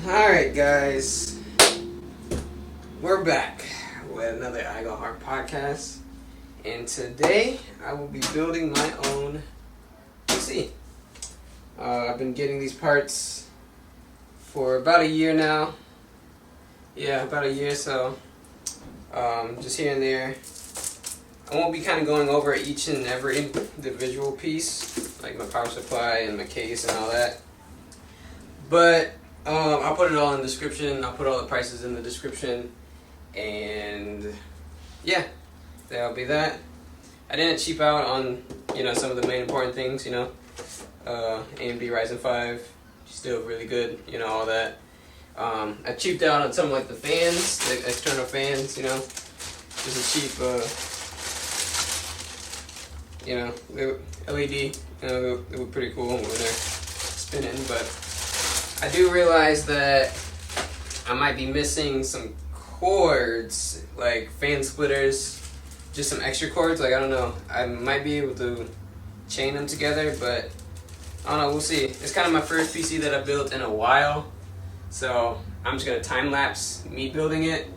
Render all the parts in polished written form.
Alright guys, we're back with another I Go Hard podcast, and today I will be building my own PC. I've been getting these parts for about a year now. Yeah, about a year, so just here and there. I won't be kind of going over each and every individual piece, like my power supply and my case and all that. But I'll put it all in the description. I'll put all the prices in the description. And yeah, that'll be that. I didn't cheap out on, some of the main important things, AMD Ryzen 5, still really good, all that. I cheaped out on some like the fans, the external fans, just a cheap, the LED, they were pretty cool when they're spinning, but I do realize that I might be missing some cords, like fan splitters, just some extra cords, like I don't know, I might be able to chain them together, but I don't know, we'll see. It's kind of my first PC that I've built in a while, so I'm just going to time-lapse me building it,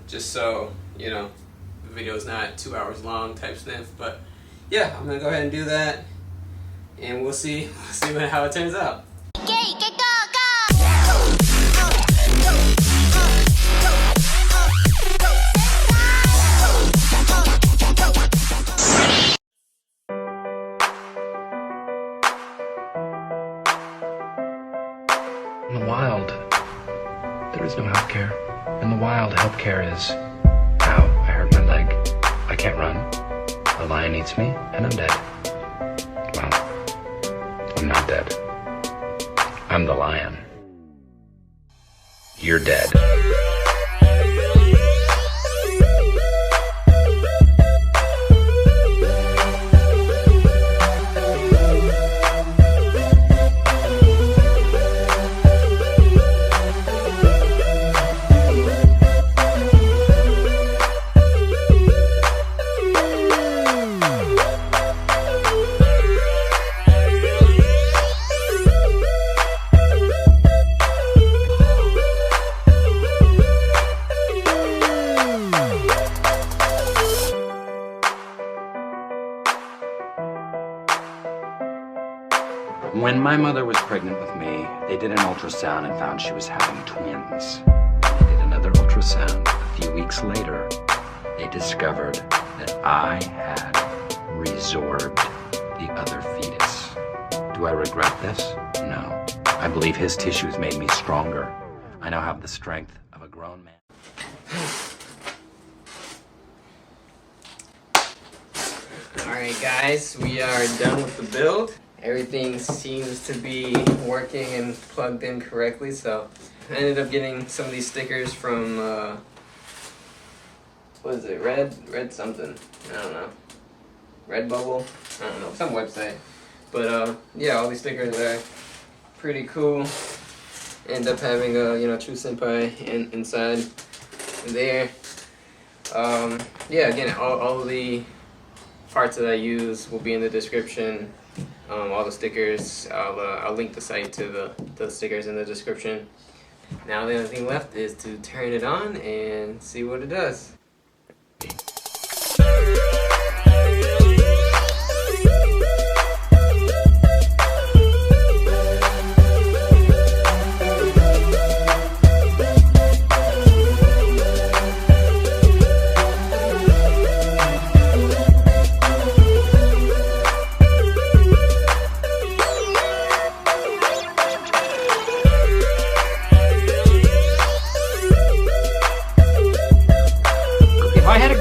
just so, the video is not 2 hours long type sniff, but yeah, I'm going to go ahead and do that, and we'll see how it turns out. In the wild, there is no healthcare. In the wild, healthcare is, ow, I hurt my leg. I can't run. A lion eats me, and I'm dead. Well, I'm not dead. I'm the lion. You're dead. When my mother was pregnant with me, they did an ultrasound and found she was having twins. They did another ultrasound. A few weeks later, they discovered that I had resorbed the other fetus. Do I regret this? No. I believe his tissues made me stronger. I now have the strength of a grown man. Alright guys, we are done with the build. Everything seems to be working and plugged in correctly, so I ended up getting some of these stickers from, what is it, Red something, I don't know, Redbubble, I don't know, some website, but yeah, all these stickers are pretty cool. End up having a, True Senpai inside there. Yeah, again, all of the parts that I use will be in the description. All the stickers, I'll link the site to the stickers in the description. Now the only thing left is to turn it on and see what it does.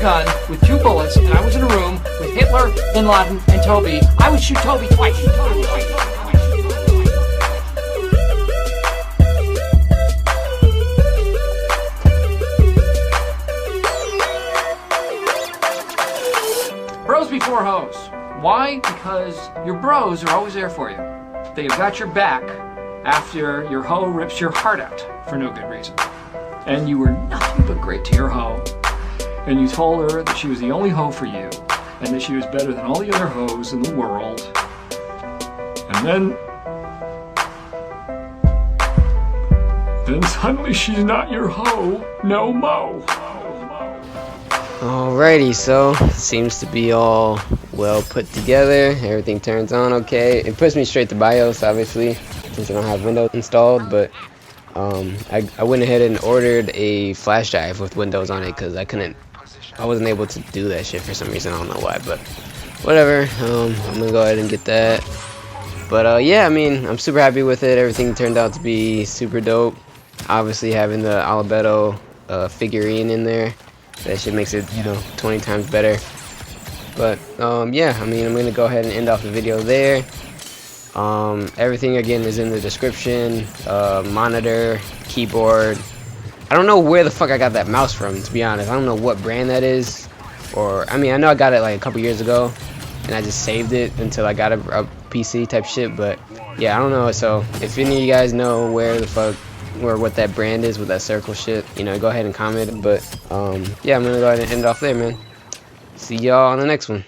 Gun with 2 bullets, and I was in a room with Hitler, Bin Laden, and Toby, I would shoot Toby twice. Bros before hoes. Why? Because your bros are always there for you. They have got your back after your hoe rips your heart out for no good reason. And you were nothing but great to your hoe. And you told her that she was the only hoe for you, and that she was better than all the other hoes in the world. And then then suddenly she's not your hoe no mo. Alrighty, so seems to be all well put together. Everything turns on okay. It puts me straight to BIOS, obviously, since I don't have Windows installed. But I went ahead and ordered a flash drive with Windows on it because I wasn't able to do that shit for some reason. I don't know why, but whatever. I'm gonna go ahead and get that. But yeah, I mean, I'm super happy with it. Everything turned out to be super dope. Obviously, having the Albedo figurine in there, that shit makes it, 20 times better. But yeah, I mean, I'm gonna go ahead and end off the video there. Everything again is in the description. Monitor, keyboard. I don't know where the fuck I got that mouse from, to be honest. I don't know what brand that is. Or, I mean, I know I got it like a couple years ago, and I just saved it until I got a PC type shit. But yeah, I don't know. So if any of you guys know where the fuck, or what that brand is with that circle shit, go ahead and comment. But yeah, I'm gonna go ahead and end it off there, man. See y'all on the next one.